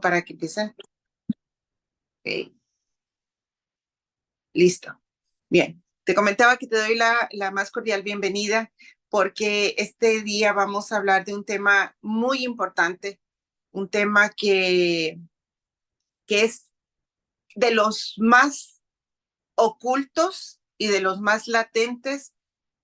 Para que empiecen. Ok, listo. Bien, te comentaba que te doy la más cordial bienvenida porque este día vamos a hablar de un tema muy importante, un tema que es de los más ocultos y de los más latentes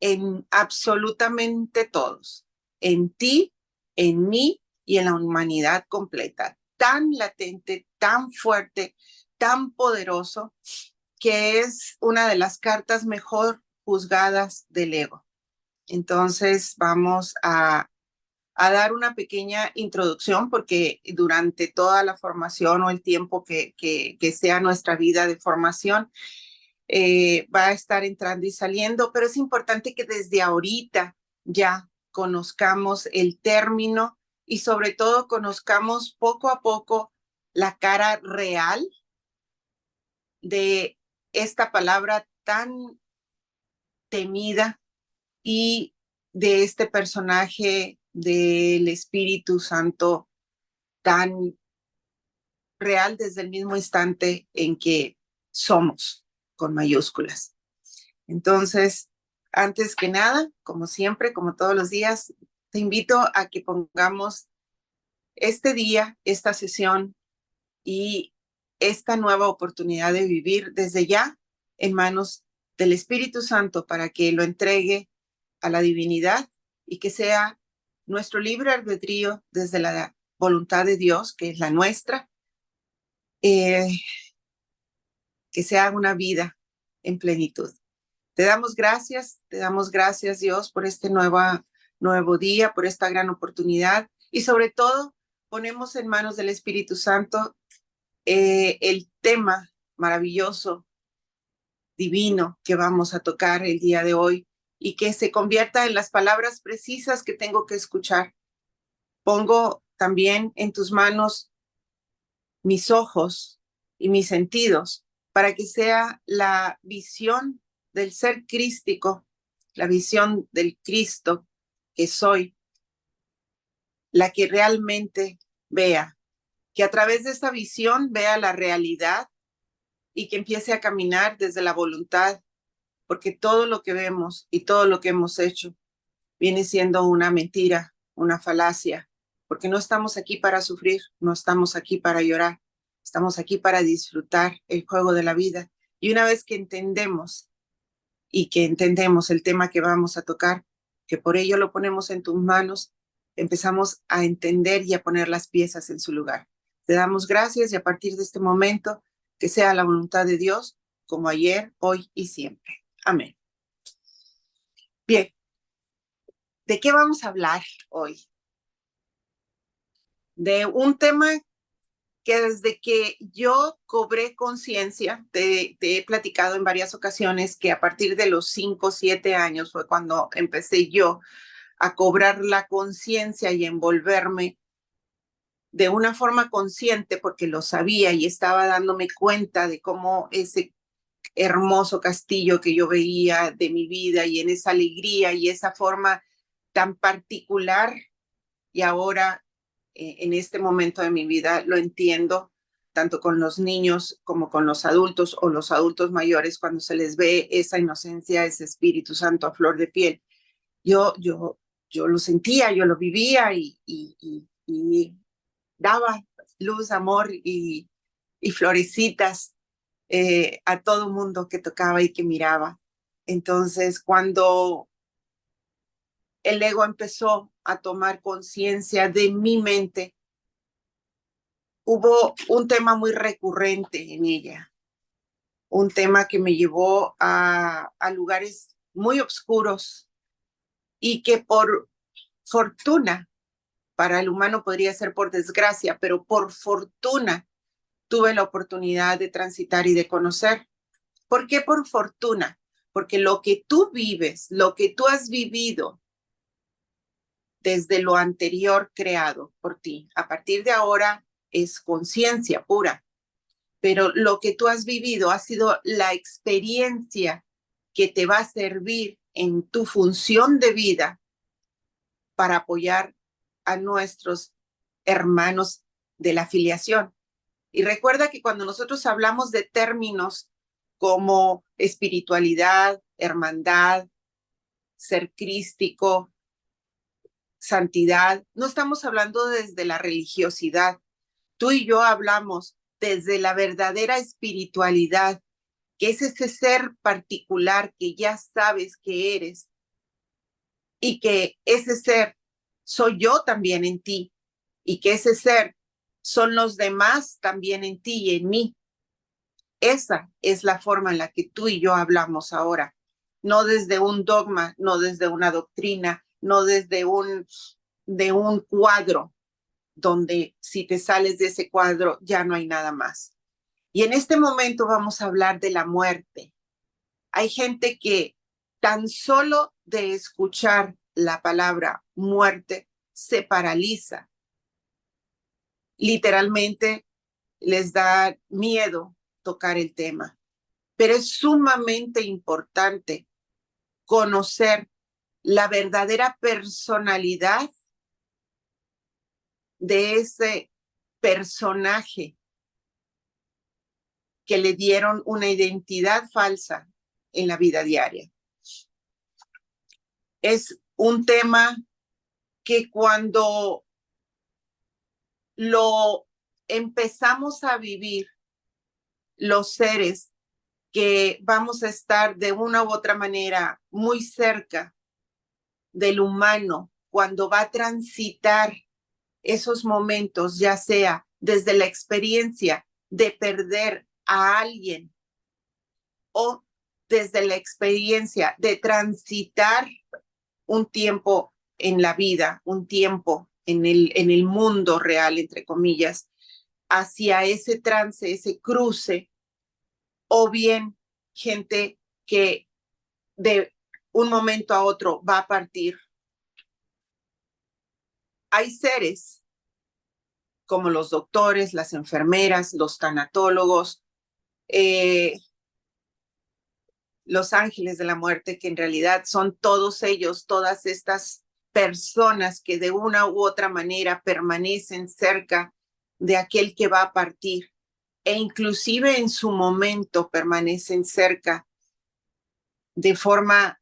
en absolutamente todos, en ti, en mí y en la humanidad completa. Tan latente, tan fuerte, tan poderoso, que es una de las cartas mejor juzgadas del ego. Entonces vamos a dar una pequeña introducción porque durante toda la formación o el tiempo que sea nuestra vida de formación, va a estar entrando y saliendo, pero es importante que desde ahorita ya conozcamos el término y sobre todo conozcamos poco a poco la cara real de esta palabra tan temida y de este personaje del Espíritu Santo tan real desde el mismo instante en que somos con mayúsculas. Entonces, antes que nada, como siempre, como todos los días, te invito a que pongamos este día, esta sesión y esta nueva oportunidad de vivir desde ya en manos del Espíritu Santo para que lo entregue a la divinidad y que sea nuestro libre albedrío desde la voluntad de Dios, que es la nuestra, que sea una vida en plenitud. Te damos gracias Dios por este nuevo día, por esta gran oportunidad y sobre todo ponemos en manos del Espíritu Santo el tema maravilloso, divino que vamos a tocar el día de hoy y que se convierta en las palabras precisas que tengo que escuchar. Pongo también en tus manos mis ojos y mis sentidos para que sea la visión del ser crístico, la visión del Cristo que soy, la que realmente vea, que a través de esta visión vea la realidad y que empiece a caminar desde la voluntad, porque todo lo que vemos y todo lo que hemos hecho viene siendo una mentira, una falacia, porque no estamos aquí para sufrir, no estamos aquí para llorar, estamos aquí para disfrutar el juego de la vida. Y una vez que entendemos y que entendemos el tema que vamos a tocar, que por ello lo ponemos en tus manos, empezamos a entender y a poner las piezas en su lugar. Te damos gracias y a partir de este momento, que sea la voluntad de Dios, como ayer, hoy y siempre. Amén. Bien, ¿de qué vamos a hablar hoy? De un tema que desde que yo cobré conciencia, te he platicado en varias ocasiones que a partir de los 5 o 7 años fue cuando empecé yo a cobrar la conciencia y envolverme de una forma consciente porque lo sabía y estaba dándome cuenta de cómo ese hermoso castillo que yo veía de mi vida y en esa alegría y esa forma tan particular y ahora en este momento de mi vida lo entiendo tanto con los niños como con los adultos o los adultos mayores cuando se les ve esa inocencia, ese Espíritu Santo a flor de piel. Yo lo sentía, yo lo vivía y daba luz, amor y florecitas a todo mundo que tocaba y que miraba. Entonces, cuando el ego empezó a tomar conciencia de mi mente, hubo un tema muy recurrente en ella, un tema que me llevó a lugares muy oscuros y que por fortuna, para el humano podría ser por desgracia, pero por fortuna tuve la oportunidad de transitar y de conocer. ¿Por qué por fortuna? Porque lo que tú vives, lo que tú has vivido desde lo anterior creado por ti, a partir de ahora es conciencia pura, pero lo que tú has vivido ha sido la experiencia que te va a servir en tu función de vida para apoyar a nuestros hermanos de la filiación. Y recuerda que cuando nosotros hablamos de términos como espiritualidad, hermandad, ser crístico, santidad, no estamos hablando desde la religiosidad. Tú y yo hablamos desde la verdadera espiritualidad, que es ese ser particular que ya sabes que eres y que ese ser soy yo también en ti y que ese ser son los demás también en ti y en mí. Esa es la forma en la que tú y yo hablamos ahora, no desde un dogma, no desde una doctrina, no desde de un cuadro donde si te sales de ese cuadro ya no hay nada más. Y en este momento vamos a hablar de la muerte. Hay gente que tan solo de escuchar la palabra muerte se paraliza. Literalmente les da miedo tocar el tema. Pero es sumamente importante conocer la verdadera personalidad de ese personaje que le dieron una identidad falsa en la vida diaria. Es un tema que cuando lo empezamos a vivir, los seres que vamos a estar de una u otra manera muy cerca del humano, cuando va a transitar esos momentos, ya sea desde la experiencia de perder a alguien o desde la experiencia de transitar un tiempo en la vida, un tiempo en el mundo real, entre comillas, hacia ese trance, ese cruce, o bien gente que de un momento a otro va a partir. Hay seres como los doctores, las enfermeras, los tanatólogos, los ángeles de la muerte, que en realidad son todos ellos, todas estas personas que de una u otra manera permanecen cerca de aquel que va a partir e inclusive en su momento permanecen cerca de forma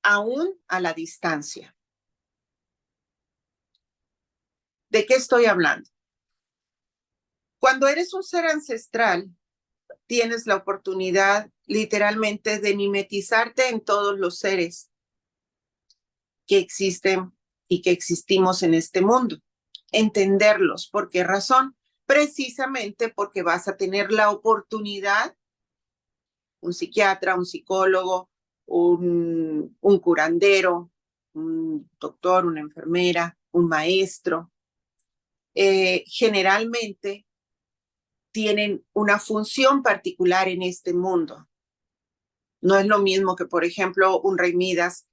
aún a la distancia. ¿De qué estoy hablando? Cuando eres un ser ancestral, tienes la oportunidad literalmente de mimetizarte en todos los seres que existen y que existimos en este mundo. Entenderlos. ¿Por qué razón? Precisamente porque vas a tener la oportunidad, un psiquiatra, un psicólogo, un curandero, un doctor, una enfermera, un maestro, generalmente tienen una función particular en este mundo. No es lo mismo que, por ejemplo, un rey Midas.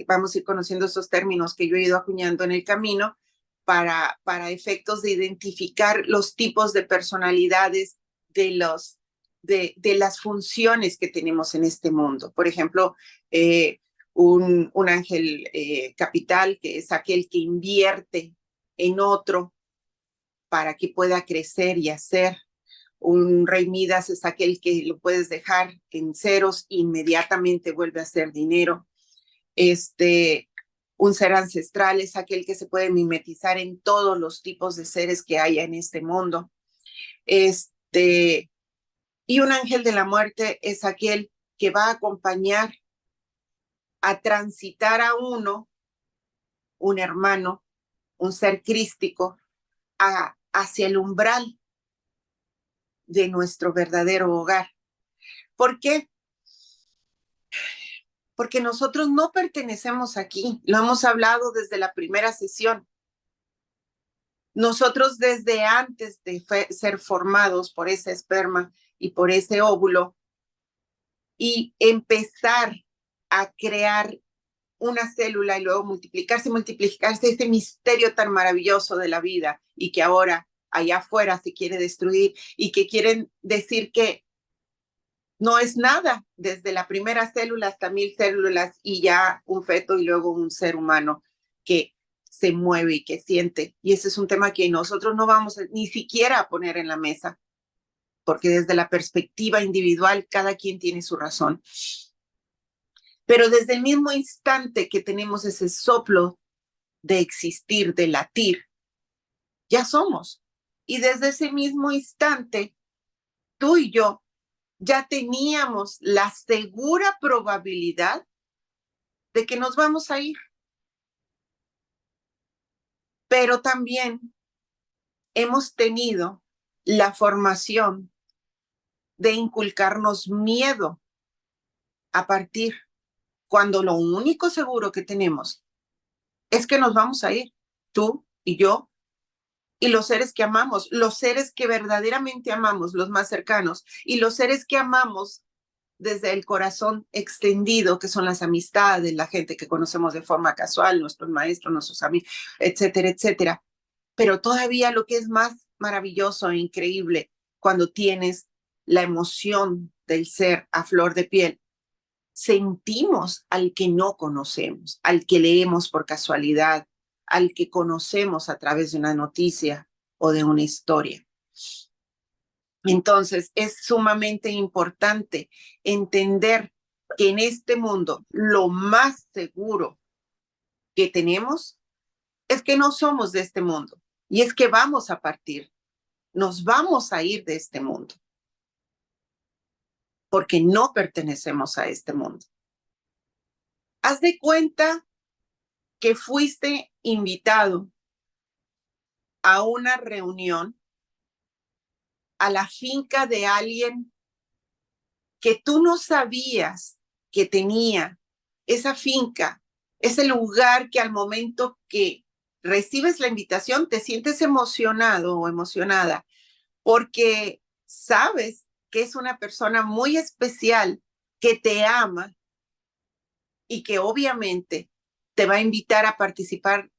Vamos a ir conociendo esos términos que yo he ido acuñando en el camino para efectos de identificar los tipos de personalidades de las funciones que tenemos en este mundo. Por ejemplo, un ángel capital, que es aquel que invierte en otro para que pueda crecer y hacer. Un rey Midas es aquel que lo puedes dejar en ceros, inmediatamente vuelve a hacer dinero. Un ser ancestral es aquel que se puede mimetizar en todos los tipos de seres que haya en este mundo. Y un ángel de la muerte es aquel que va a acompañar a transitar a uno, un hermano, un ser crístico, hacia el umbral de nuestro verdadero hogar. ¿Por qué? Porque nosotros no pertenecemos aquí. Lo hemos hablado desde la primera sesión. Nosotros desde antes de ser formados por ese esperma y por ese óvulo y empezar a crear una célula y luego multiplicarse, ese misterio tan maravilloso de la vida y que ahora allá afuera se quiere destruir y que quieren decir que no es nada, desde la primera célula hasta 1000 células y ya un feto y luego un ser humano que se mueve y qué siente. Y ese es un tema que nosotros no vamos ni siquiera a poner en la mesa, porque desde la perspectiva individual cada quien tiene su razón. Pero desde el mismo instante que tenemos ese soplo de existir, de latir, ya somos. Y desde ese mismo instante, tú y yo ya teníamos la segura probabilidad de que nos vamos a ir. Pero también hemos tenido la formación de inculcarnos miedo a partir cuando lo único seguro que tenemos es que nos vamos a ir, tú y yo, y los seres que amamos, los seres que verdaderamente amamos, los más cercanos, y los seres que amamos desde el corazón extendido, que son las amistades, la gente que conocemos de forma casual, nuestros maestros, nuestros amigos, etcétera, etcétera. Pero todavía lo que es más maravilloso e increíble cuando tienes la emoción del ser a flor de piel, sentimos al que no conocemos, al que leemos por casualidad, al que conocemos a través de una noticia o de una historia. Entonces, es sumamente importante entender que en este mundo lo más seguro que tenemos es que no somos de este mundo y es que vamos a partir, nos vamos a ir de este mundo porque no pertenecemos a este mundo. Haz de cuenta que fuiste invitado a una reunión a la finca de alguien que tú no sabías que tenía esa finca, ese lugar que al momento que recibes la invitación te sientes emocionado o emocionada porque sabes que es una persona muy especial que te ama y que obviamente te va a invitar a participar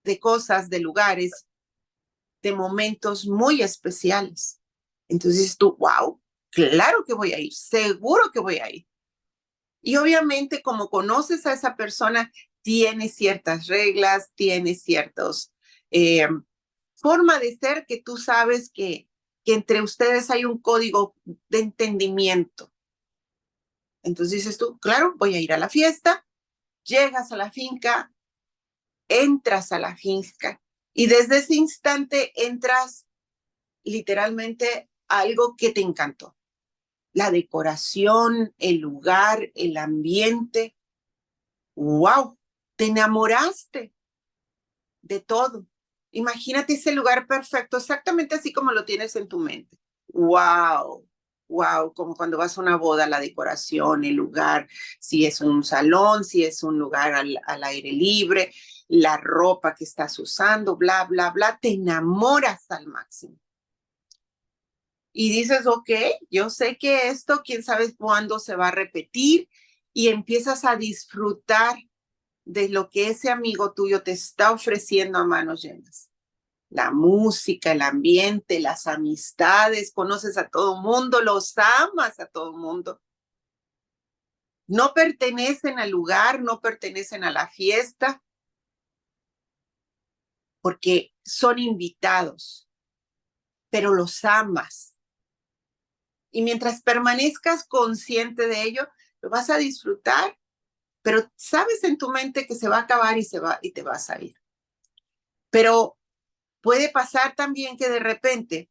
de cosas, de lugares, de momentos muy especiales. Entonces tú, wow, claro que voy a ir, seguro que voy a ir. Y obviamente como conoces a esa persona, tiene ciertas reglas, tiene ciertos forma de ser que tú sabes que entre ustedes hay un código de entendimiento. Entonces dices tú, claro, voy a ir a la fiesta, llegas a la finca, entras a la finca y desde ese instante entras literalmente a algo que te encantó. La decoración, el lugar, el ambiente. ¡Wow! Te enamoraste de todo. Imagínate ese lugar perfecto, exactamente así como lo tienes en tu mente. ¡Wow! Wow, como cuando vas a una boda, la decoración, el lugar, si es un salón, si es un lugar al aire libre, la ropa que estás usando, bla, bla, bla, te enamoras al máximo. Y dices, ok, yo sé que esto, quién sabe cuándo se va a repetir, y empiezas a disfrutar de lo que ese amigo tuyo te está ofreciendo a manos llenas. La música, el ambiente, las amistades, conoces a todo mundo, los amas a todo mundo. No pertenecen al lugar, no pertenecen a la fiesta, porque son invitados, pero los amas. Y mientras permanezcas consciente de ello, lo vas a disfrutar, pero sabes en tu mente que se va a acabar y te vas a ir. Pero puede pasar también que de repente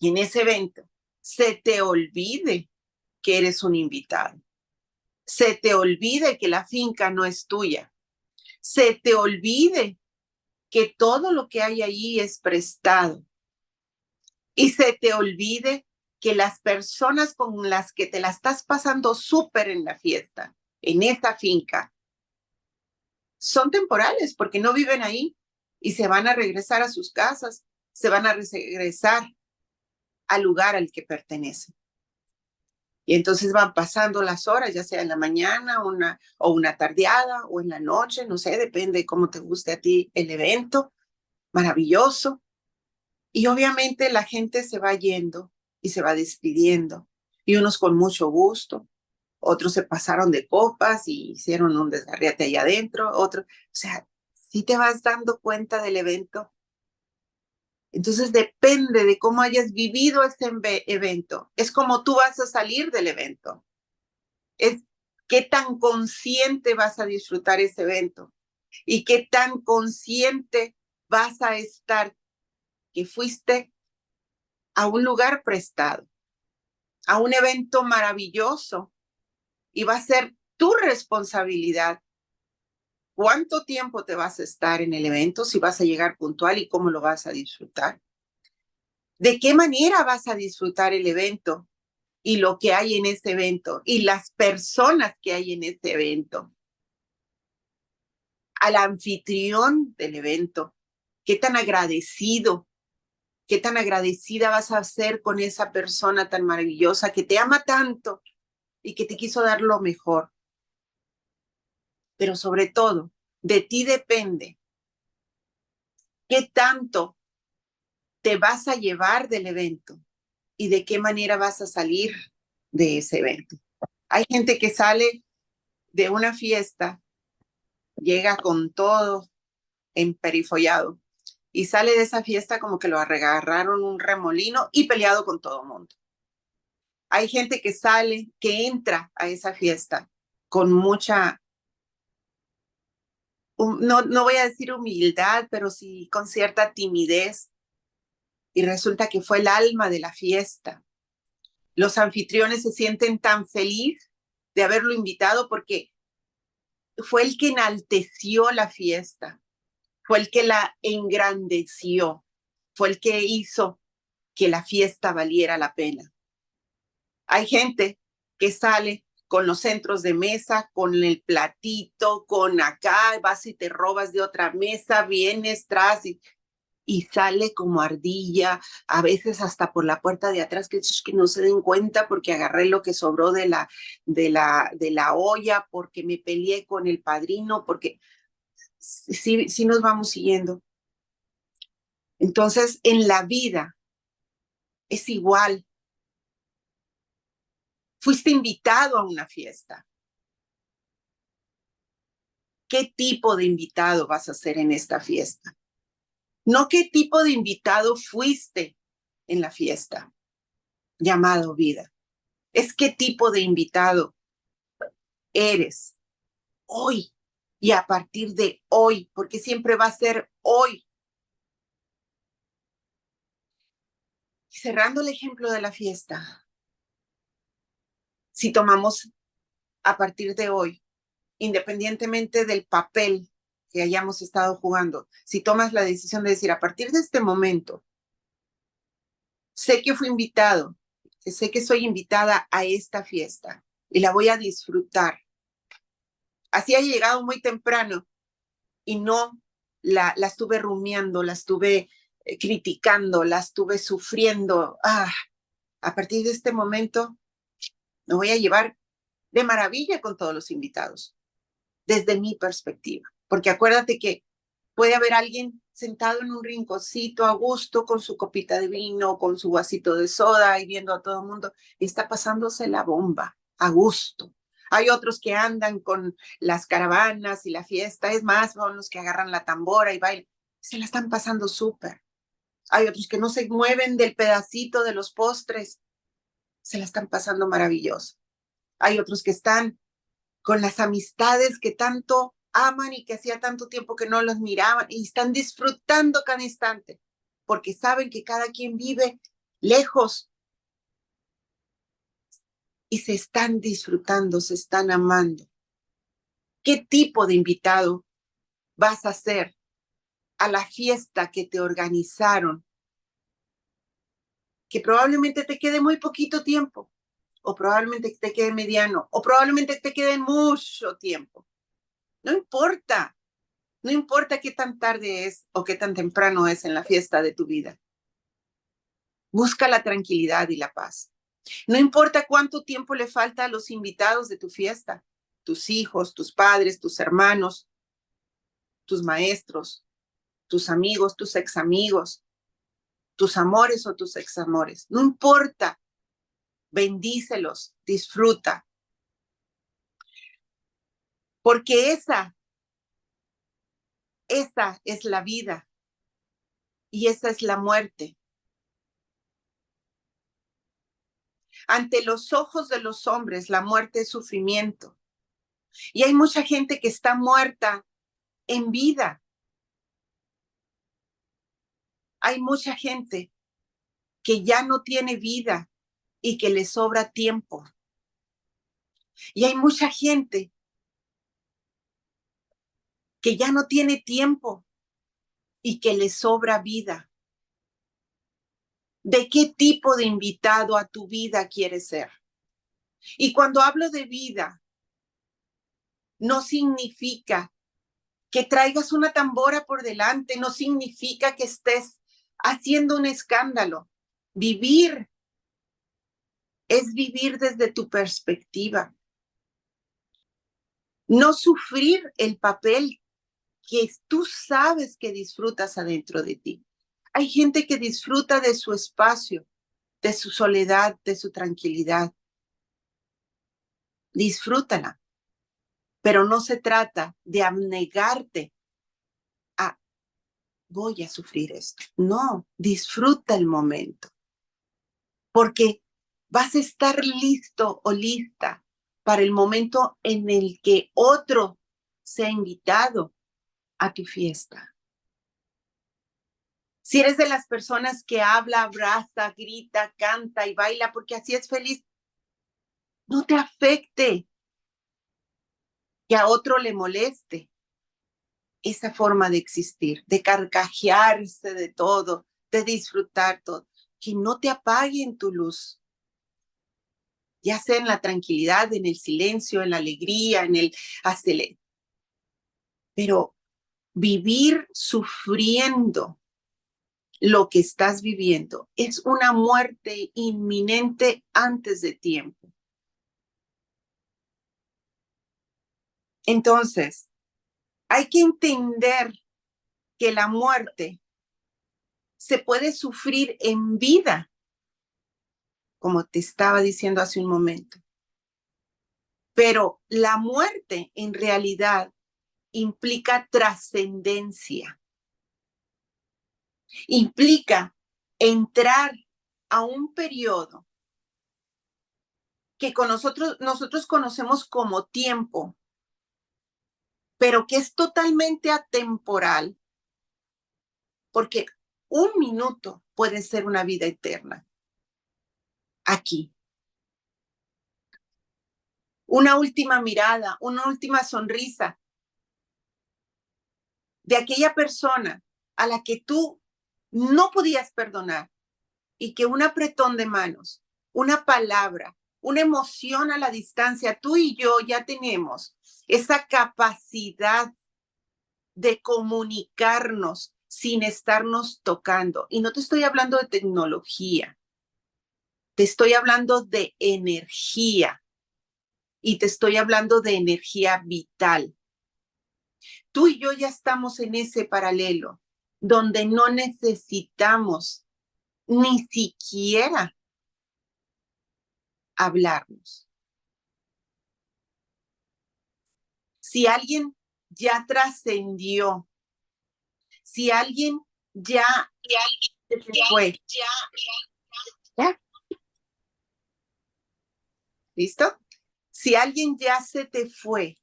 en ese evento se te olvide que eres un invitado, se te olvide que la finca no es tuya, se te olvide que todo lo que hay allí es prestado y se te olvide que las personas con las que te la estás pasando súper en la fiesta, en esta finca, son temporales porque no viven ahí y se van a regresar a sus casas, se van a regresar al lugar al que pertenecen. Y entonces van pasando las horas, ya sea en la mañana o una tardeada o en la noche, no sé, depende de cómo te guste a ti el evento, maravilloso. Y obviamente la gente se va yendo y se va despidiendo, y unos con mucho gusto, otros se pasaron de copas y hicieron un desgarriate allá adentro, otros, o sea, ¿Sí te vas dando cuenta del evento? Entonces depende de cómo hayas vivido ese evento. Es como tú vas a salir del evento. Es qué tan consciente vas a disfrutar ese evento y qué tan consciente vas a estar que fuiste a un lugar prestado, a un evento maravilloso, y va a ser tu responsabilidad cuánto tiempo te vas a estar en el evento, si vas a llegar puntual y cómo lo vas a disfrutar. ¿De qué manera vas a disfrutar el evento y lo que hay en ese evento y las personas que hay en ese evento? Al anfitrión del evento, ¿qué tan agradecido, qué tan agradecida vas a ser con esa persona tan maravillosa que te ama tanto y que te quiso dar lo mejor? Pero sobre todo, de ti depende qué tanto te vas a llevar del evento y de qué manera vas a salir de ese evento. Hay gente que sale de una fiesta, llega con todo emperifollado y sale de esa fiesta como que lo agarraron un remolino y peleado con todo el mundo. Hay gente que sale, que entra a esa fiesta con mucha, no voy a decir humildad, pero sí con cierta timidez, y resulta que fue el alma de la fiesta. Los anfitriones se sienten tan felices de haberlo invitado porque fue el que enalteció la fiesta, fue el que la engrandeció, fue el que hizo que la fiesta valiera la pena. Hay gente que sale con los centros de mesa, con el platito, con acá, vas y te robas de otra mesa, vienes tras y sale como ardilla, a veces hasta por la puerta de atrás, que no se den cuenta porque agarré lo que sobró de la olla, porque me peleé con el padrino, porque sí nos vamos siguiendo. Entonces, en la vida es igual. Fuiste invitado a una fiesta. ¿Qué tipo de invitado vas a ser en esta fiesta? No qué tipo de invitado fuiste en la fiesta, llamado vida. Es qué tipo de invitado eres hoy y a partir de hoy, porque siempre va a ser hoy. Cerrando el ejemplo de la fiesta, si tomamos a partir de hoy, independientemente del papel que hayamos estado jugando, si tomas la decisión de decir a partir de este momento, sé que fui invitado, sé que soy invitada a esta fiesta y la voy a disfrutar. Así haya llegado muy temprano y no la estuve rumiando, la estuve criticando, la estuve sufriendo. A partir de este momento me voy a llevar de maravilla con todos los invitados, desde mi perspectiva. Porque acuérdate que puede haber alguien sentado en un rinconcito a gusto con su copita de vino, con su vasito de soda y viendo a todo el mundo y está pasándose la bomba a gusto. Hay otros que andan con las caravanas y la fiesta, es más, son los que agarran la tambora y bailan, se la están pasando súper. Hay otros que no se mueven del pedacito de los postres, se la están pasando maravilloso. Hay otros que están con las amistades que tanto aman y que hacía tanto tiempo que no los miraban y están disfrutando cada instante porque saben que cada quien vive lejos y se están disfrutando, se están amando. ¿Qué tipo de invitado vas a ser a la fiesta que te organizaron? Que probablemente te quede muy poquito tiempo, o probablemente te quede mediano, o probablemente te quede mucho tiempo. No importa. No importa qué tan tarde es o qué tan temprano es en la fiesta de tu vida. Busca la tranquilidad y la paz. No importa cuánto tiempo le falta a los invitados de tu fiesta, tus hijos, tus padres, tus hermanos, tus maestros, tus amigos, tus examigos, tus amores o tus examores. No importa, bendícelos, disfruta. Porque esa Esa es la vida y esa es la muerte. Ante los ojos de los hombres, la muerte es sufrimiento. Y hay mucha gente que está muerta en vida. Hay mucha gente que ya no tiene vida y que le sobra tiempo. Y hay mucha gente que ya no tiene tiempo y que le sobra vida. ¿De qué tipo de invitado a tu vida quieres ser? Y cuando hablo de vida, no significa que traigas una tambora por delante, no significa que estés haciendo un escándalo. Vivir es vivir desde tu perspectiva. No sufrir el papel que tú sabes que disfrutas adentro de ti. Hay gente que disfruta de su espacio, de su soledad, de su tranquilidad. Disfrútala, pero no se trata de abnegarte a voy a sufrir esto. No, disfruta el momento, porque vas a estar listo o lista para el momento en el que otro sea invitado a tu fiesta. Si eres de las personas que habla, abraza, grita, canta y baila porque así es feliz, no te afecte que a otro le moleste esa forma de existir, de carcajearse de todo, de disfrutar todo, que no te apaguen tu luz, ya sea en la tranquilidad, en el silencio, en la alegría, en el acelerar. Pero vivir sufriendo lo que estás viviendo es una muerte inminente antes de tiempo. Entonces, hay que entender que la muerte se puede sufrir en vida, como te estaba diciendo hace un momento. Pero la muerte en realidad implica trascendencia, implica entrar a un periodo que con nosotros conocemos como tiempo, pero que es totalmente atemporal, porque un minuto puede ser una vida eterna. Aquí. Una última mirada, una última sonrisa de aquella persona a la que tú no podías perdonar y que un apretón de manos, una palabra, una emoción a la distancia, tú y yo ya tenemos esa capacidad de comunicarnos sin estarnos tocando. Y no te estoy hablando de tecnología, te estoy hablando de energía y te estoy hablando de energía vital. Tú y yo ya estamos en ese paralelo donde no necesitamos ni siquiera hablarnos. Si alguien ya trascendió, si alguien ya se fue, ¿ya? ¿Listo? Si alguien ya se te fue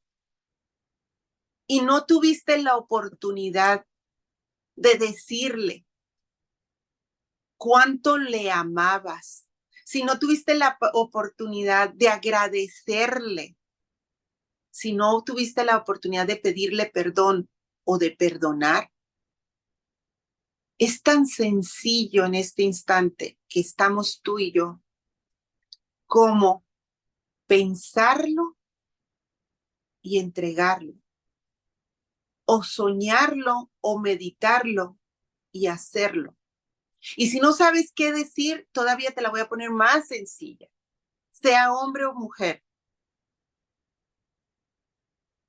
y no tuviste la oportunidad de decirle cuánto le amabas, si no tuviste la oportunidad de agradecerle, si no tuviste la oportunidad de pedirle perdón o de perdonar, es tan sencillo en este instante que estamos tú y yo como pensarlo y entregarlo, o soñarlo o meditarlo y hacerlo. Y si no sabes qué decir, todavía te la voy a poner más sencilla. Sea hombre o mujer,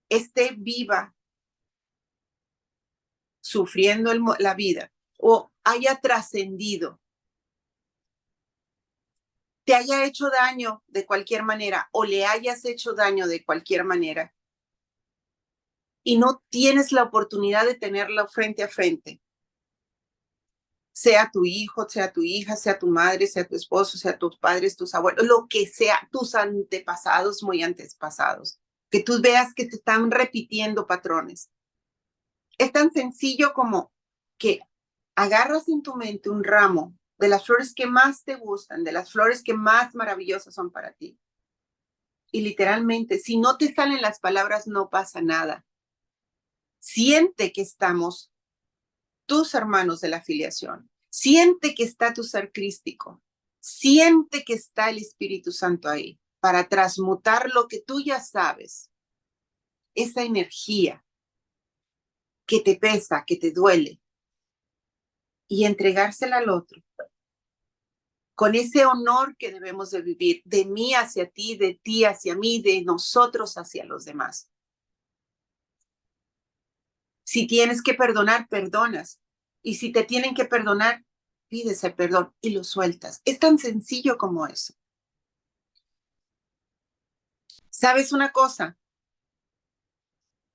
esté viva, sufriendo la vida, o haya trascendido, te haya hecho daño de cualquier manera, o le hayas hecho daño de cualquier manera, y no tienes la oportunidad de tenerlo frente a frente, sea tu hijo, sea tu hija, sea tu madre, sea tu esposo, sea tus padres, tus abuelos, lo que sea, tus antepasados, muy antepasados, que tú veas que se están repitiendo patrones. Es tan sencillo como que agarras en tu mente un ramo de las flores que más te gustan, de las flores que más maravillosas son para ti. Y literalmente, si no te salen las palabras, no pasa nada. Siente que estamos tus hermanos de la filiación. Siente que está tu ser crístico. Siente que está el Espíritu Santo ahí para transmutar lo que tú ya sabes. Esa energía que te pesa, que te duele, y entregársela al otro con ese honor que debemos de vivir, de mí hacia ti, de ti hacia mí, de nosotros hacia los demás. Si tienes que perdonar, perdonas. Y si te tienen que perdonar, pides el perdón y lo sueltas. Es tan sencillo como eso. ¿Sabes una cosa?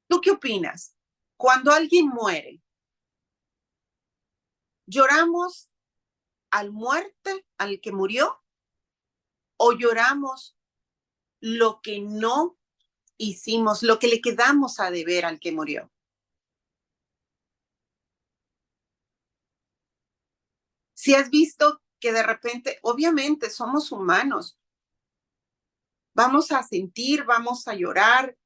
¿Tú qué opinas? Cuando alguien muere, ¿lloramos al muerte, al que murió? ¿O lloramos lo que no hicimos, lo que le quedamos a deber al que murió? Si has visto que de repente, obviamente somos humanos, vamos a sentir, vamos a llorar,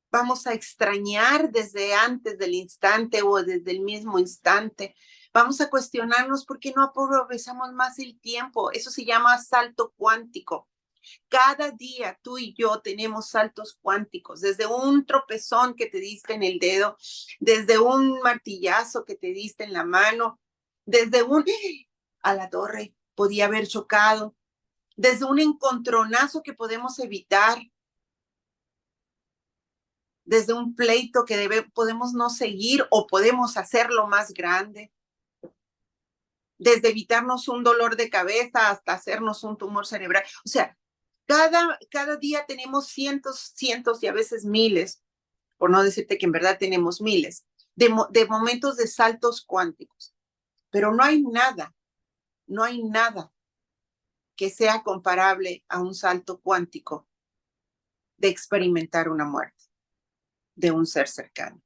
vamos a extrañar desde antes del instante o desde el mismo instante. Vamos a cuestionarnos por qué no aprovechamos más el tiempo. Eso se llama salto cuántico. Cada día tú y yo tenemos saltos cuánticos, desde un tropezón que te diste en el dedo, desde un martillazo que te diste en la mano, desde un a la torre, podía haber chocado, desde un encontronazo que podemos evitar, desde un pleito que podemos no seguir o podemos hacerlo más grande, desde evitarnos un dolor de cabeza hasta hacernos un tumor cerebral. O sea, cada día tenemos cientos y a veces miles, por no decirte que en verdad tenemos miles, de momentos de saltos cuánticos. Pero no hay nada que sea comparable a un salto cuántico de experimentar una muerte de un ser cercano.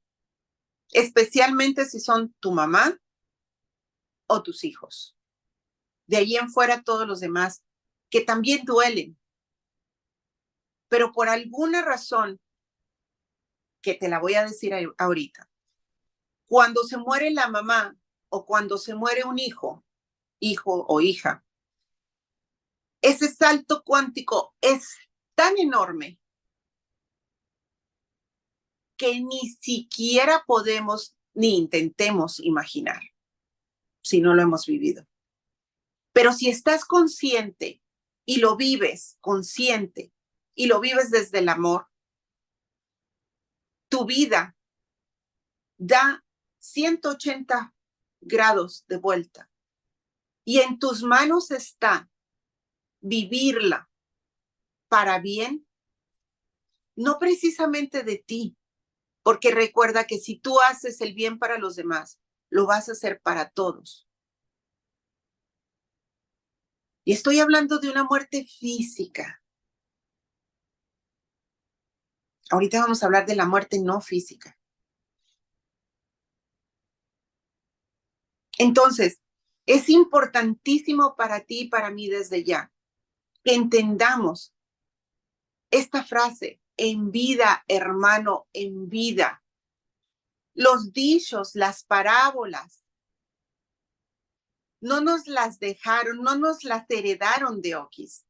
Especialmente si son tu mamá o tus hijos. De ahí en fuera todos los demás, que también duelen. Pero por alguna razón, que te la voy a decir ahorita, cuando se muere la mamá o cuando se muere un hijo o hija, ese salto cuántico es tan enorme que ni siquiera podemos ni intentemos imaginar si no lo hemos vivido. Pero si estás consciente y lo vives consciente y lo vives desde el amor, tu vida da 180 grados de vuelta. Y en tus manos está vivirla para bien, no precisamente de ti, porque recuerda que si tú haces el bien para los demás, lo vas a hacer para todos. Y estoy hablando de una muerte física. Ahorita vamos a hablar de la muerte no física. Entonces, es importantísimo para ti y para mí desde ya que entendamos esta frase, en vida, hermano, en vida. Los dichos, las parábolas, no nos las dejaron, no nos las heredaron de Oquis.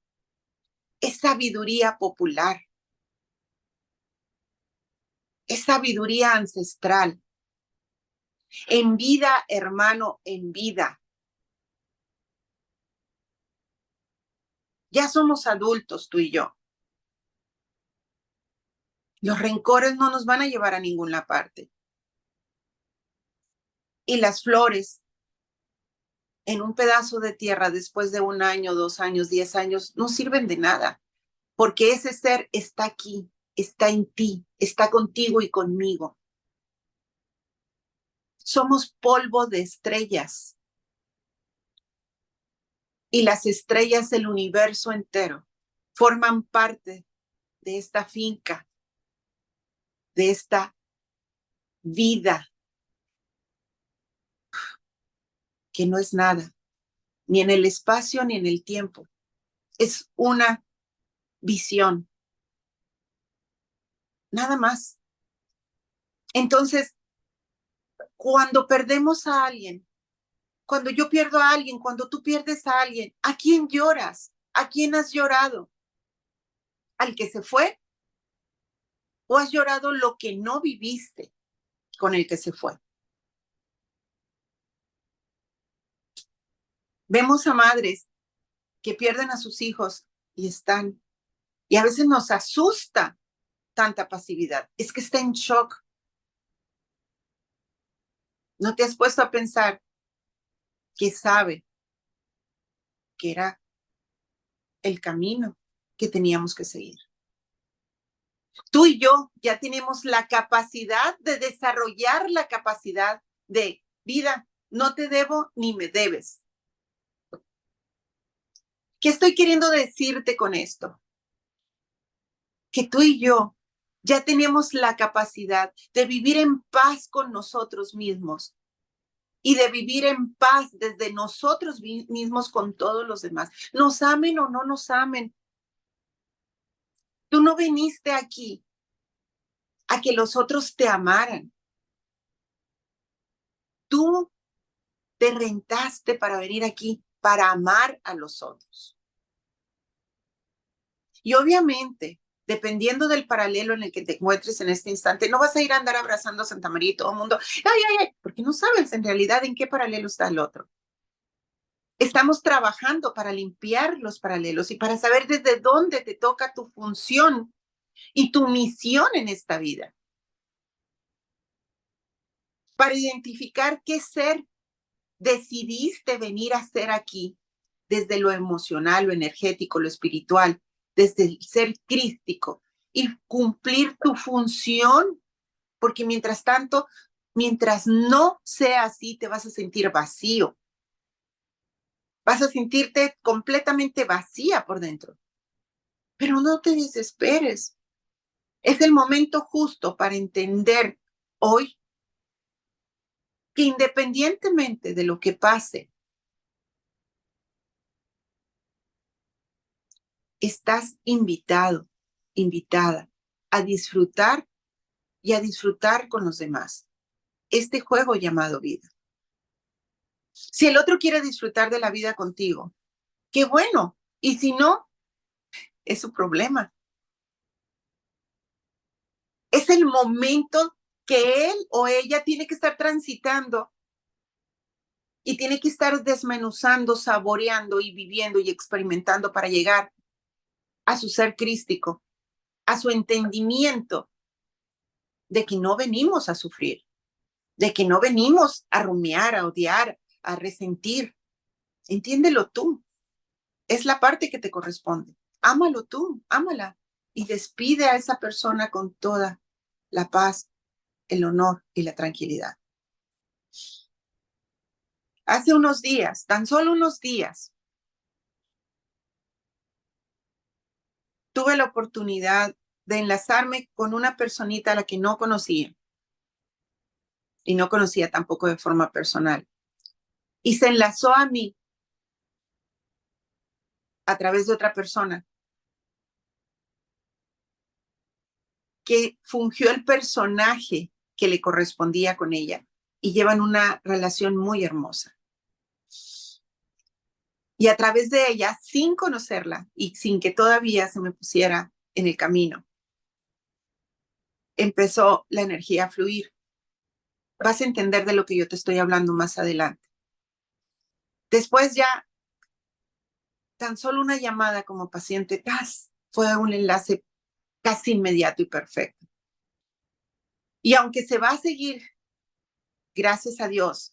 Es sabiduría popular. Es sabiduría ancestral. En vida, hermano, en vida. Ya somos adultos tú y yo. Los rencores no nos van a llevar a ninguna parte. Y las flores en un pedazo de tierra después de 1 año, 2 años, 10 años, no sirven de nada, porque ese ser está aquí, está en ti, está contigo y conmigo. Somos polvo de estrellas. Y las estrellas del universo entero forman parte de esta finca, de esta vida que no es nada, ni en el espacio ni en el tiempo. Es una visión, nada más. Entonces, cuando perdemos a alguien, cuando yo pierdo a alguien, cuando tú pierdes a alguien, ¿a quién lloras? ¿A quién has llorado? ¿Al que se fue? ¿O has llorado lo que no viviste con el que se fue? Vemos a madres que pierden a sus hijos y están, y a veces nos asusta tanta pasividad. Es que está en shock. ¿No te has puesto a pensar que sabe que era el camino que teníamos que seguir? Tú y yo ya tenemos la capacidad de desarrollar la capacidad de vida. No te debo ni me debes. ¿Qué estoy queriendo decirte con esto? Que tú y yo ya tenemos la capacidad de vivir en paz con nosotros mismos y de vivir en paz desde nosotros mismos con todos los demás. Nos amen o no nos amen. Tú no viniste aquí a que los otros te amaran. Tú te rentaste para venir aquí, para amar a los otros. Y obviamente, dependiendo del paralelo en el que te encuentres en este instante, no vas a ir a andar abrazando a Santa María y todo el mundo, ay, ay, ay, porque no sabes en realidad en qué paralelo está el otro. Estamos trabajando para limpiar los paralelos y para saber desde dónde te toca tu función y tu misión en esta vida. Para identificar qué ser decidiste venir a ser aquí, desde lo emocional, lo energético, lo espiritual, desde el ser crístico y cumplir tu función, porque mientras tanto, mientras no sea así, te vas a sentir vacío. Vas a sentirte completamente vacía por dentro. Pero no te desesperes. Es el momento justo para entender hoy que independientemente de lo que pase, estás invitado, invitada a disfrutar y a disfrutar con los demás este juego llamado vida. Si el otro quiere disfrutar de la vida contigo, qué bueno. Y si no, es su problema. Es el momento que él o ella tiene que estar transitando y tiene que estar desmenuzando, saboreando y viviendo y experimentando para llegar a su ser crístico, a su entendimiento de que no venimos a sufrir, de que no venimos a rumiar, a odiar, a resentir. Entiéndelo tú. Es la parte que te corresponde. Ámalo tú, ámala y despide a esa persona con toda la paz, el honor y la tranquilidad. Hace unos días, tan solo unos días, tuve la oportunidad de enlazarme con una personita a la que no conocía y no conocía tampoco de forma personal. Y se enlazó a mí a través de otra persona que fungió el personaje que le correspondía con ella y llevan una relación muy hermosa. Y a través de ella, sin conocerla y sin que todavía se me pusiera en el camino, empezó la energía a fluir. Vas a entender de lo que yo te estoy hablando más adelante. Después ya, tan solo una llamada como paciente, fue un enlace casi inmediato y perfecto. Y aunque se va a seguir, gracias a Dios,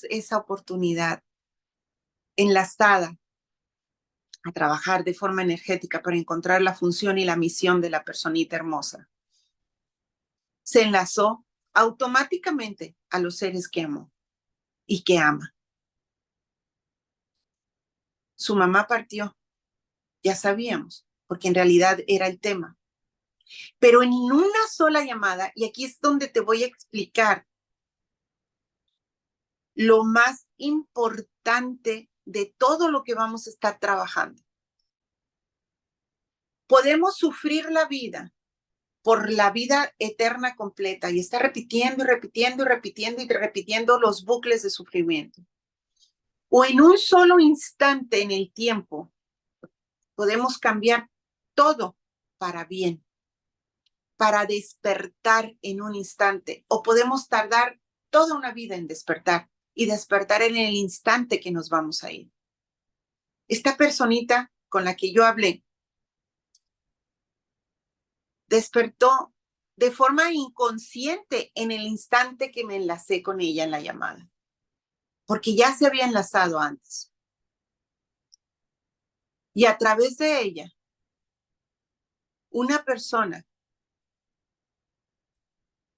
esa oportunidad enlazada a trabajar de forma energética para encontrar la función y la misión de la personita hermosa. Se enlazó automáticamente a los seres que amó y que ama. Su mamá partió, ya sabíamos, porque en realidad era el tema. Pero en una sola llamada, y aquí es donde te voy a explicar lo más importante de todo lo que vamos a estar trabajando. Podemos sufrir la vida por la vida eterna completa y estar repitiendo y repitiendo y repitiendo y repitiendo los bucles de sufrimiento. O en un solo instante en el tiempo podemos cambiar todo para bien, para despertar en un instante, o podemos tardar toda una vida en despertar y despertar en el instante que nos vamos a ir. Esta personita con la que yo hablé despertó de forma inconsciente en el instante que me enlacé con ella en la llamada, porque ya se había enlazado antes. Y a través de ella, una persona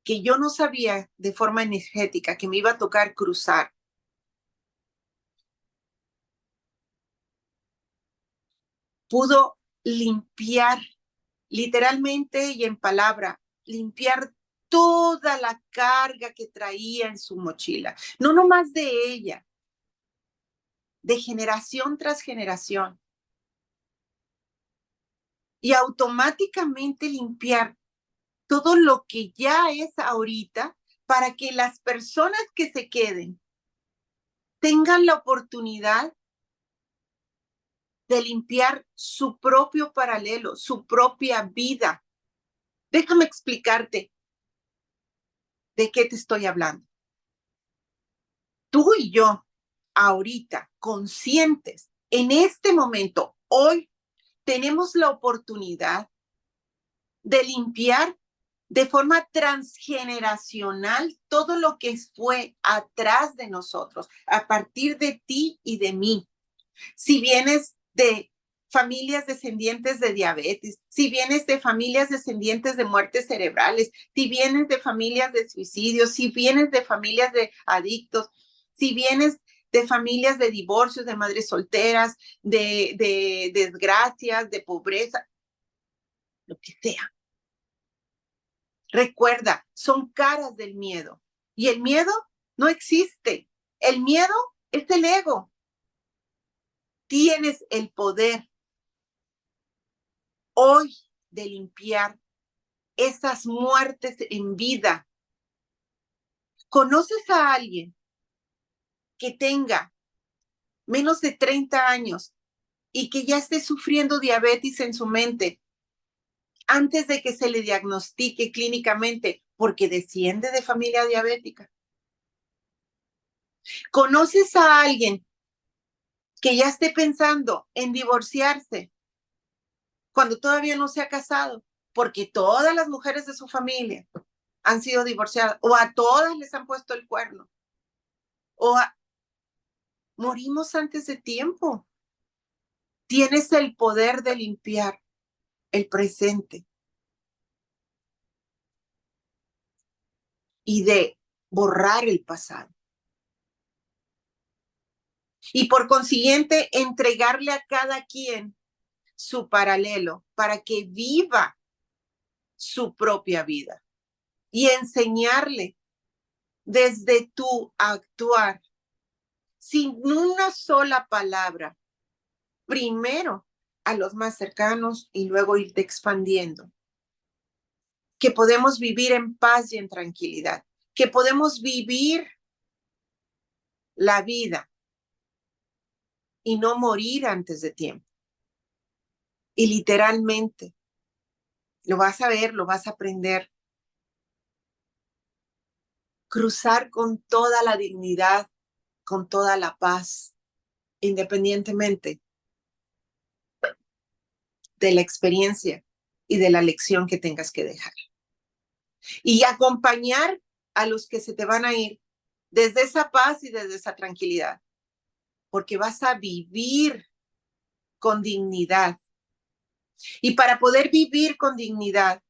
que yo no sabía de forma energética que me iba a tocar cruzar, pudo limpiar, literalmente y en palabra, limpiar toda la carga que traía en su mochila. No nomás de ella, de generación tras generación. Y automáticamente limpiar todo lo que ya es ahorita para que las personas que se queden tengan la oportunidad de limpiar su propio paralelo, su propia vida. Déjame explicarte de qué te estoy hablando. Tú y yo, ahorita, conscientes, en este momento, hoy, tenemos la oportunidad de limpiar de forma transgeneracional todo lo que fue atrás de nosotros, a partir de ti y de mí. Si vienes de familias descendientes de diabetes, si vienes de familias descendientes de muertes cerebrales, si vienes de familias de suicidios, si vienes de familias de adictos, si vienes de familias de divorcios, de madres solteras, de desgracias, de pobreza, lo que sea. Recuerda, son caras del miedo. Y el miedo no existe. El miedo es el ego. Tienes el poder hoy de limpiar esas muertes en vida. ¿Conoces a alguien que tenga menos de 30 años y que ya esté sufriendo diabetes en su mente antes de que se le diagnostique clínicamente porque desciende de familia diabética? ¿Conoces a alguien que ya esté pensando en divorciarse cuando todavía no se ha casado? Porque todas las mujeres de su familia han sido divorciadas o a todas les han puesto el cuerno. Morimos antes de tiempo. Tienes el poder de limpiar el presente y de borrar el pasado. Y por consiguiente, entregarle a cada quien su paralelo para que viva su propia vida y enseñarle desde tu actuar, sin una sola palabra, primero a los más cercanos y luego irte expandiendo, que podemos vivir en paz y en tranquilidad, que podemos vivir la vida y no morir antes de tiempo. Y literalmente, lo vas a ver, lo vas a aprender. Cruzar con toda la dignidad, con toda la paz, independientemente de la experiencia y de la lección que tengas que dejar. Y acompañar a los que se te van a ir desde esa paz y desde esa tranquilidad, porque vas a vivir con dignidad. Y para poder vivir con dignidad,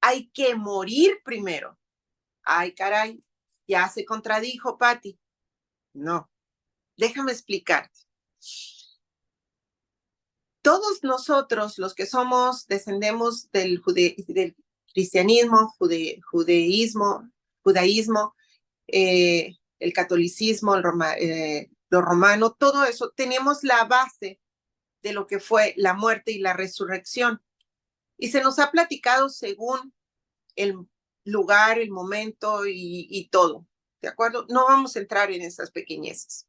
hay que morir primero. Ay, caray, ya se contradijo, Patti. No, déjame explicarte. Todos nosotros, los que descendemos del cristianismo, judaísmo, el catolicismo, lo romano, todo eso, tenemos la base de lo que fue la muerte y la resurrección. Y se nos ha platicado según el lugar, el momento y todo, ¿de acuerdo? No vamos a entrar en esas pequeñeces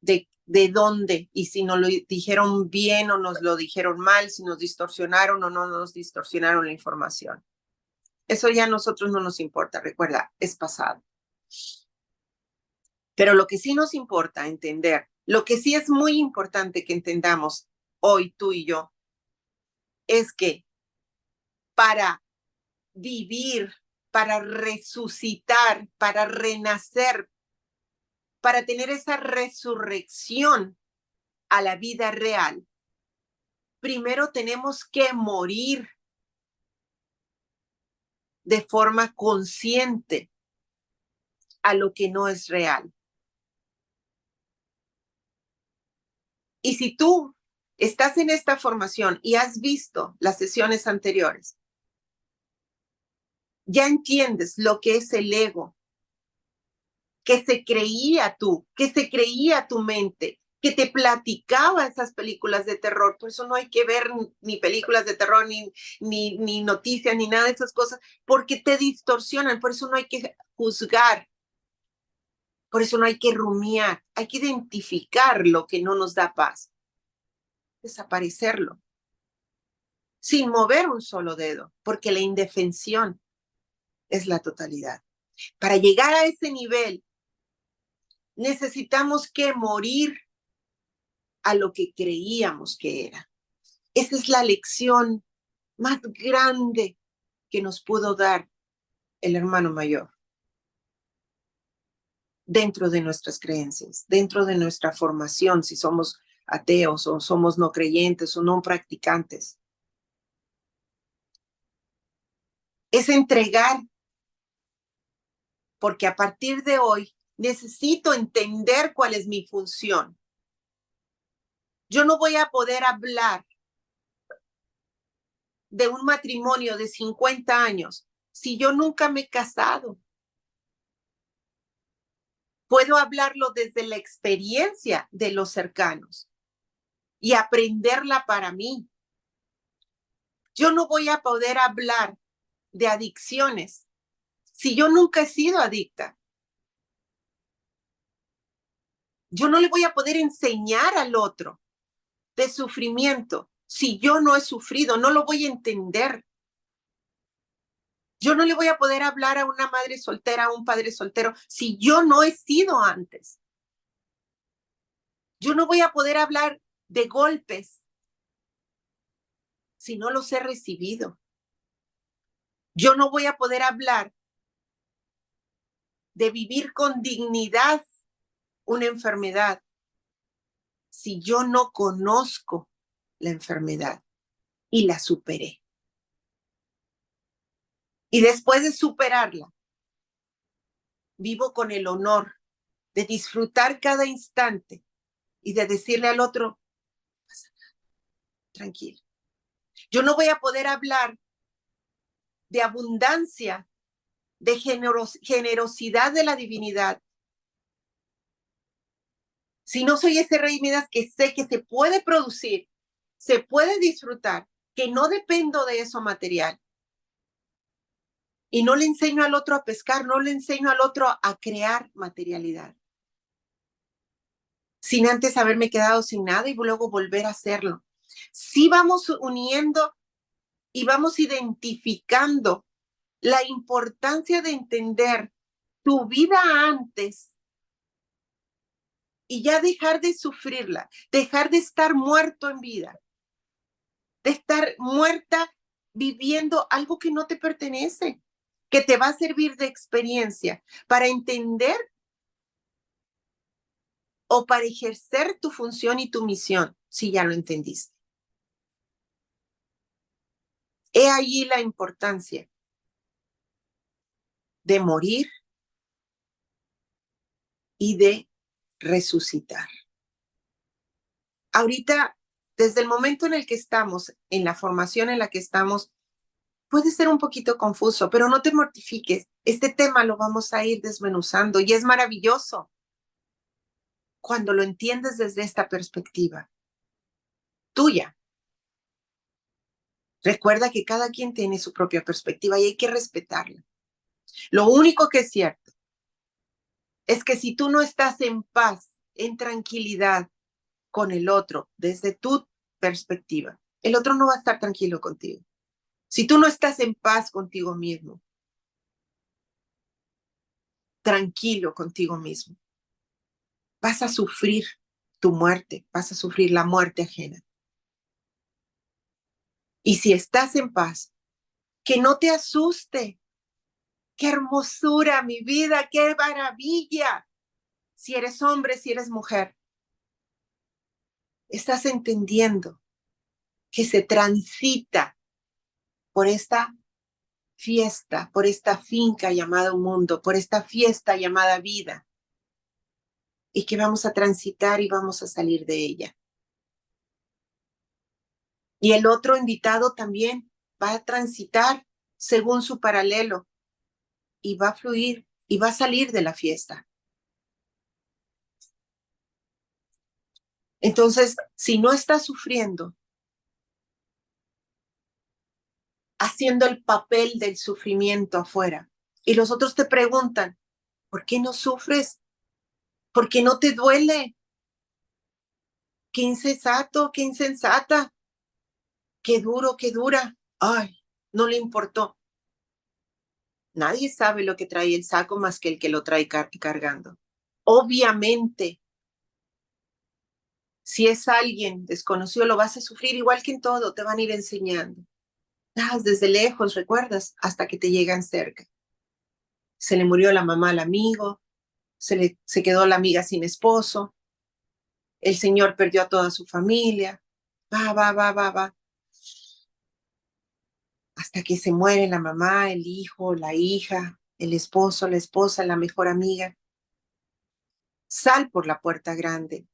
de dónde y si nos lo dijeron bien o nos lo dijeron mal, si nos distorsionaron o no nos distorsionaron la información. Eso ya a nosotros no nos importa, recuerda, es pasado. Pero lo que sí nos importa entender, lo que sí es muy importante que entendamos hoy tú y yo, es que para vivir, para resucitar, para renacer, para tener esa resurrección a la vida real, primero tenemos que morir de forma consciente a lo que no es real. Y si tú estás en esta formación y has visto las sesiones anteriores, ya entiendes lo que es el ego, que se creía tú, que se creía tu mente, que te platicaba esas películas de terror. Por eso no hay que ver ni películas de terror, ni noticias, ni nada de esas cosas, porque te distorsionan. Por eso no hay que juzgar. Por eso no hay que rumiar. Hay que identificar lo que no nos da paz. Desaparecerlo. Sin mover un solo dedo, porque la indefensión es la totalidad. Para llegar a ese nivel, necesitamos que morir a lo que creíamos que era. Esa es la lección más grande que nos pudo dar el hermano mayor dentro de nuestras creencias, dentro de nuestra formación, si somos ateos o somos no creyentes o no practicantes. Es entregar, porque a partir de hoy necesito entender cuál es mi función. Yo no voy a poder hablar de un matrimonio de 50 años si yo nunca me he casado. Puedo hablarlo desde la experiencia de los cercanos y aprenderla para mí. Yo no voy a poder hablar de adicciones si yo nunca he sido adicta. Yo no le voy a poder enseñar al otro de sufrimiento si yo no he sufrido, no lo voy a entender. Yo no le voy a poder hablar a una madre soltera, a un padre soltero, si yo no he sido antes. Yo no voy a poder hablar de golpes si no los he recibido. Yo no voy a poder hablar de vivir con dignidad una enfermedad si yo no conozco la enfermedad y la superé. Y después de superarla, vivo con el honor de disfrutar cada instante y de decirle al otro, tranquilo. Yo no voy a poder hablar de abundancia, de generosidad de la divinidad, si no soy ese rey Midas que sé que se puede producir, se puede disfrutar, que no dependo de eso material. Y no le enseño al otro a pescar, no le enseño al otro a crear materialidad. Sin antes haberme quedado sin nada y luego volver a hacerlo. Sí vamos uniendo y vamos identificando la importancia de entender tu vida antes y ya dejar de sufrirla, dejar de estar muerto en vida, de estar muerta viviendo algo que no te pertenece, que te va a servir de experiencia para entender o para ejercer tu función y tu misión, si ya lo entendiste. He ahí la importancia de morir y de resucitar. Ahorita, desde el momento en el que estamos, en la formación en la que estamos, puede ser un poquito confuso, pero no te mortifiques. Este tema lo vamos a ir desmenuzando y es maravilloso cuando lo entiendes desde esta perspectiva tuya. Recuerda que cada quien tiene su propia perspectiva y hay que respetarla. Lo único que es cierto es que si tú no estás en paz, en tranquilidad con el otro desde tu perspectiva, el otro no va a estar tranquilo contigo. Si tú no estás en paz contigo mismo, tranquilo contigo mismo, vas a sufrir tu muerte, vas a sufrir la muerte ajena. Y si estás en paz, que no te asuste. ¡Qué hermosura, mi vida! ¡Qué maravilla! Si eres hombre, si eres mujer, estás entendiendo que se transita por esta fiesta, por esta finca llamada mundo, por esta fiesta llamada vida, y que vamos a transitar y vamos a salir de ella. Y el otro invitado también va a transitar según su paralelo y va a fluir y va a salir de la fiesta. Entonces, si no estás sufriendo, haciendo el papel del sufrimiento afuera, y los otros te preguntan, ¿por qué no sufres? ¿Por qué no te duele? Qué insensato, qué insensata, qué duro, qué dura. Ay, no le importó. Nadie sabe lo que trae el saco más que el que lo trae cargando. Obviamente, si es alguien desconocido, lo vas a sufrir igual que en todo, te van a ir enseñando. Desde lejos, recuerdas, hasta que te llegan cerca. Se le murió la mamá al amigo, se quedó la amiga sin esposo, el señor perdió a toda su familia, va, hasta que se muere la mamá, el hijo, la hija, el esposo, la esposa, la mejor amiga. Sal por la puerta grande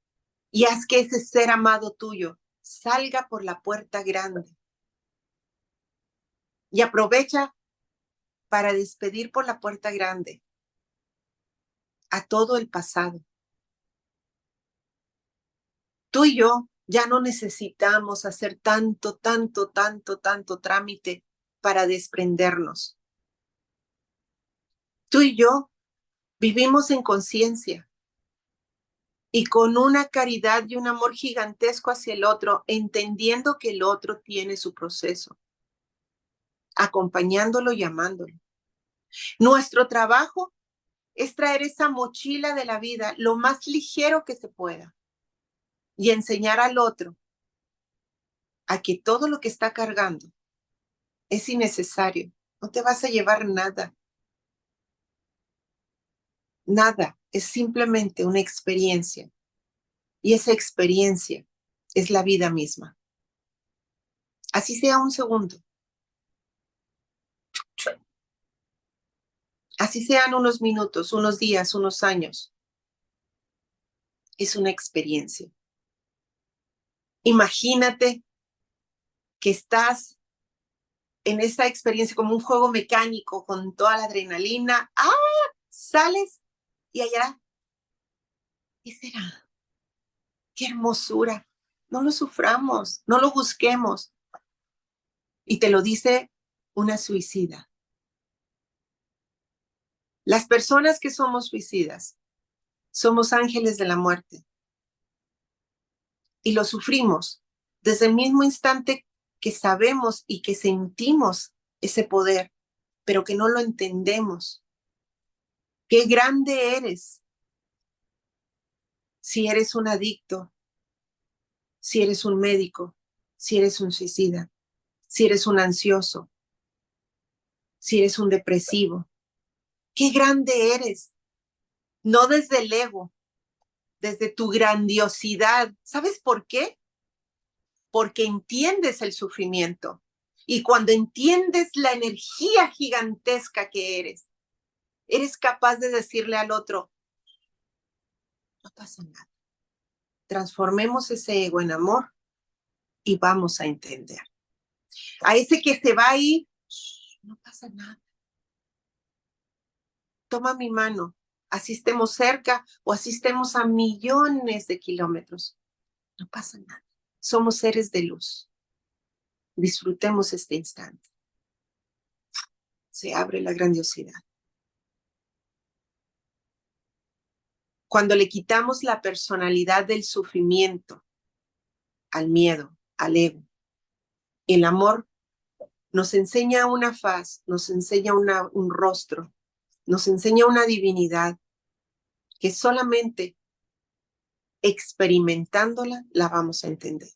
y haz que ese ser amado tuyo salga por la puerta grande. Y aprovecha para despedir por la puerta grande a todo el pasado. Tú y yo ya no necesitamos hacer tanto trámite para desprendernos. Tú y yo vivimos en conciencia y con una caridad y un amor gigantesco hacia el otro, entendiendo que el otro tiene su proceso, acompañándolo y amándolo. Nuestro trabajo es traer esa mochila de la vida lo más ligero que se pueda y enseñar al otro a que todo lo que está cargando es innecesario. No te vas a llevar nada. Nada. Es simplemente una experiencia. Y esa experiencia es la vida misma. Así sea un segundo. Así sean unos minutos, unos días, unos años. Es una experiencia. Imagínate que estás en esa experiencia como un juego mecánico con toda la adrenalina. Sales y allá, ¿qué será? ¡Qué hermosura! No lo suframos, no lo busquemos. Y te lo dice una suicida. Las personas que somos suicidas somos ángeles de la muerte. Y lo sufrimos desde el mismo instante que sabemos y que sentimos ese poder, pero que no lo entendemos. ¡Qué grande eres! Si eres un adicto, si eres un médico, si eres un suicida, si eres un ansioso, si eres un depresivo. ¡Qué grande eres! No desde el ego, desde tu grandiosidad. ¿Sabes por qué? Porque entiendes el sufrimiento. Y cuando entiendes la energía gigantesca que eres, Eres capaz de decirle al otro, no pasa nada. Transformemos ese ego en amor y vamos a entender. A ese que se va ahí, no pasa nada. Toma mi mano, así estemos cerca o así estemos a millones de kilómetros. No pasa nada. Somos seres de luz. Disfrutemos este instante. Se abre la grandiosidad. Cuando le quitamos la personalidad del sufrimiento al miedo, al ego, el amor nos enseña una faz, nos enseña un rostro, nos enseña una divinidad que solamente experimentándola la vamos a entender.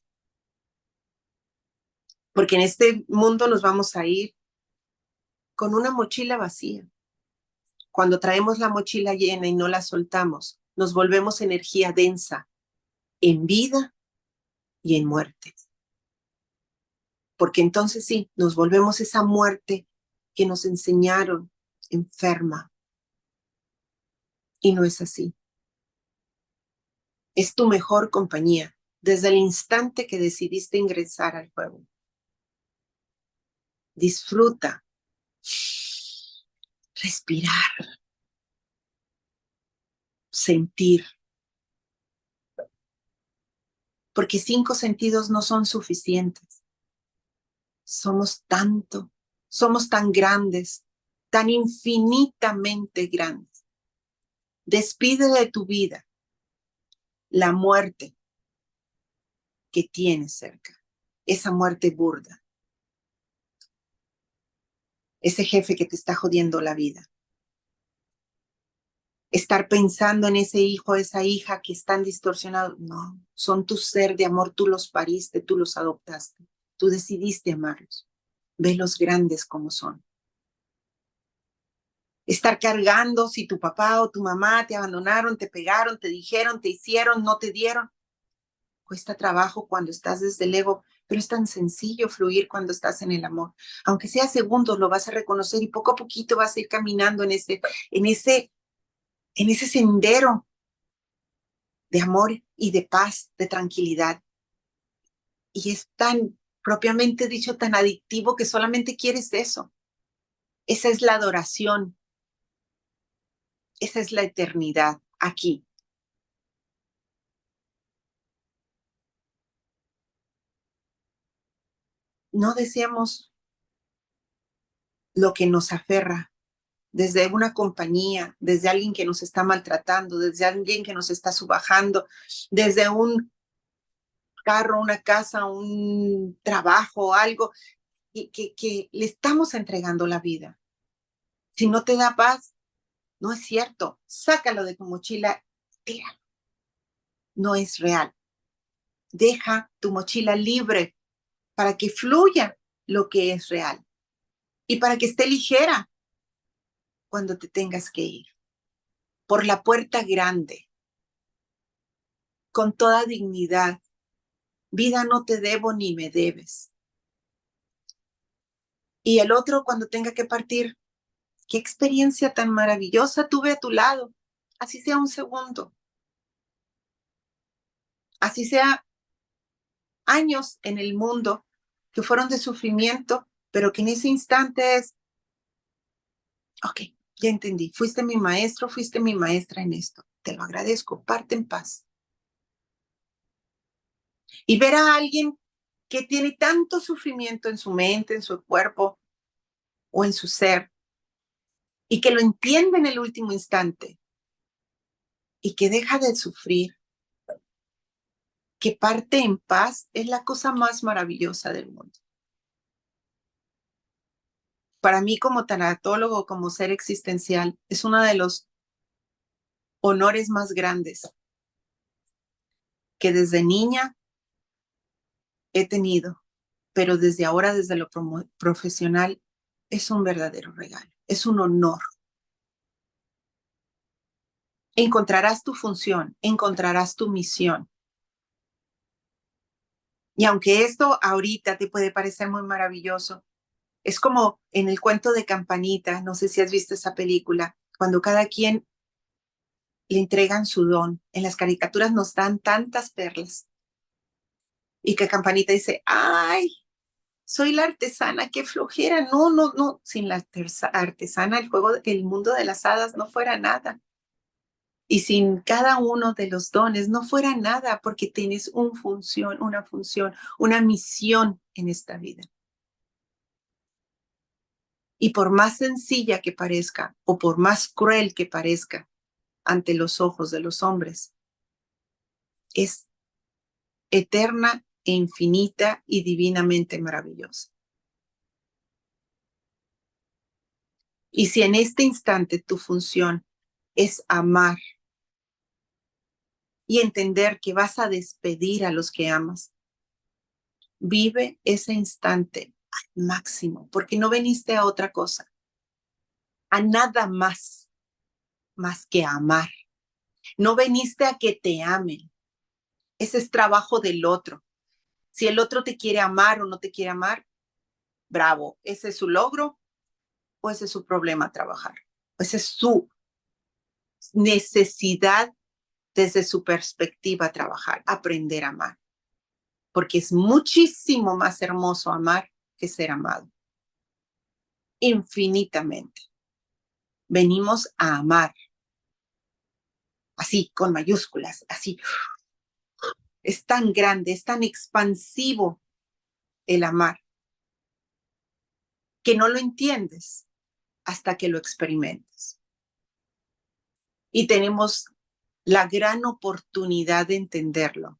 Porque en este mundo nos vamos a ir con una mochila vacía. Cuando traemos la mochila llena y no la soltamos, nos volvemos energía densa en vida y en muerte. Porque entonces sí, nos volvemos esa muerte que nos enseñaron enferma. Y no es así. Es tu mejor compañía desde el instante que decidiste ingresar al juego. Disfruta. Respirar. Sentir. Porque 5 sentidos no son suficientes. Somos tanto, somos tan grandes, tan infinitamente grandes. Despide de tu vida la muerte que tienes cerca, esa muerte burda, ese jefe que te está jodiendo la vida. Estar pensando en ese hijo, esa hija que están distorsionados, no, son tu ser de amor, tú los pariste, tú los adoptaste, tú decidiste amarlos, velos grandes como son. Estar cargando si tu papá o tu mamá te abandonaron, te pegaron, te dijeron, te hicieron, no te dieron. Cuesta trabajo cuando estás desde el ego, pero es tan sencillo fluir cuando estás en el amor. Aunque sea segundos, lo vas a reconocer y poco a poquito vas a ir caminando en ese sendero de amor y de paz, de tranquilidad. Y es tan, propiamente dicho, tan adictivo que solamente quieres eso. Esa es la adoración. Esa es la eternidad aquí. No deseamos lo que nos aferra, desde una compañía, desde alguien que nos está maltratando, desde alguien que nos está subajando, desde un carro, una casa, un trabajo, algo, que le estamos entregando la vida. Si no te da paz, no es cierto. Sácalo de tu mochila, tíralo. No es real. Deja tu mochila libre para que fluya lo que es real y para que esté ligera cuando te tengas que ir. Por la puerta grande, con toda dignidad. Vida no te debo ni me debes. Y el otro cuando tenga que partir, qué experiencia tan maravillosa tuve a tu lado, así sea un segundo, así sea años en el mundo que fueron de sufrimiento, pero que en ese instante es, ok, ya entendí, fuiste mi maestro, fuiste mi maestra en esto, te lo agradezco, parte en paz. Y ver a alguien que tiene tanto sufrimiento en su mente, en su cuerpo o en su ser, y que lo entiende en el último instante, y que deja de sufrir, que parte en paz, es la cosa más maravillosa del mundo. Para mí como tanatólogo, como ser existencial, es uno de los honores más grandes que desde niña he tenido, pero desde ahora, desde lo profesional, es un verdadero regalo, es un honor. Encontrarás tu función, encontrarás tu misión. Y aunque esto ahorita te puede parecer muy maravilloso, es como en el cuento de Campanita, no sé si has visto esa película, cuando cada quien le entregan su don. En las caricaturas nos dan tantas perlas. Y que Campanita dice, ay, soy la artesana, qué flojera. No, no, no, sin la artesana el mundo de las hadas no fuera nada. Y sin cada uno de los dones no fuera nada, porque tienes una función, una misión en esta vida. Y por más sencilla que parezca, o por más cruel que parezca ante los ojos de los hombres, es eterna e infinita y divinamente maravillosa. Y si en este instante tu función es amar y entender que vas a despedir a los que amas, vive ese instante al máximo, porque no veniste a otra cosa, a nada más que a amar. No veniste a que te amen. Ese es trabajo del otro. Si el otro te quiere amar o no te quiere amar, bravo, ese es su logro o ese es su problema a trabajar. Esa es su necesidad desde su perspectiva a trabajar, aprender a amar. Porque es muchísimo más hermoso amar que ser amado. Infinitamente. Venimos a amar. Así, con mayúsculas, así. Es tan grande, es tan expansivo el amar, que no lo entiendes hasta que lo experimentes. Y tenemos la gran oportunidad de entenderlo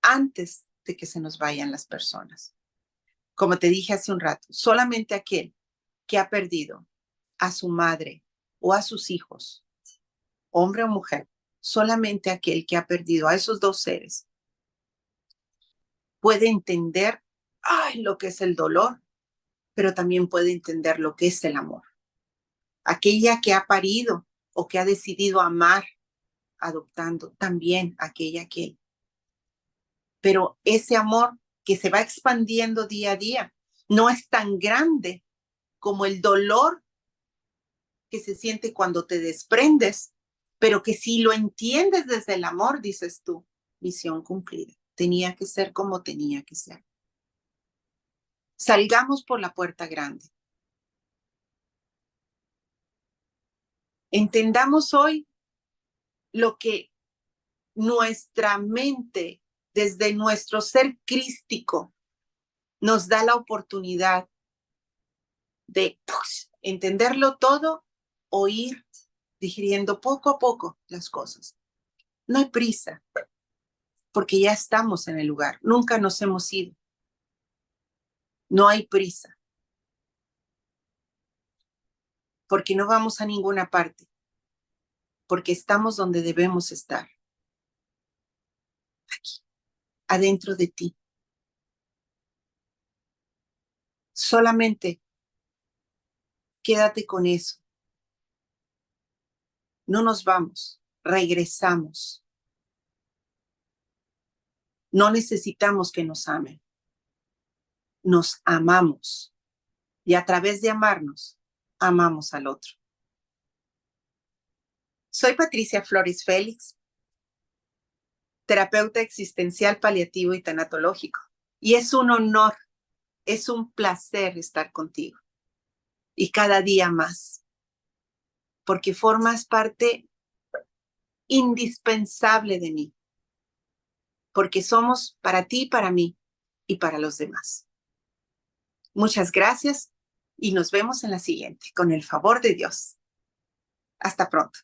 antes de que se nos vayan las personas. Como te dije hace un rato, solamente aquel que ha perdido a su madre o a sus hijos, hombre o mujer, solamente aquel que ha perdido a esos dos seres puede entender lo que es el dolor, pero también puede entender lo que es el amor. Aquella que ha parido o que ha decidido amar adoptando, también aquella que. Pero ese amor que se va expandiendo día a día no es tan grande como el dolor que se siente cuando te desprendes, pero que si lo entiendes desde el amor, dices tú, misión cumplida. Tenía que ser como tenía que ser. Salgamos por la puerta grande. Entendamos hoy lo que nuestra mente, desde nuestro ser crístico, nos da la oportunidad de entenderlo todo o ir digiriendo poco a poco las cosas. No hay prisa, porque ya estamos en el lugar, nunca nos hemos ido. No hay prisa, porque no vamos a ninguna parte, porque estamos donde debemos estar, aquí, adentro de ti. Solamente quédate con eso. No nos vamos, regresamos. No necesitamos que nos amen. Nos amamos. Y a través de amarnos, amamos al otro. Soy Patricia Flores Félix, terapeuta existencial paliativo y tanatológico. Y es un honor, es un placer estar contigo. Y cada día más. Porque formas parte indispensable de mí. Porque somos para ti, para mí y para los demás. Muchas gracias y nos vemos en la siguiente, con el favor de Dios. Hasta pronto.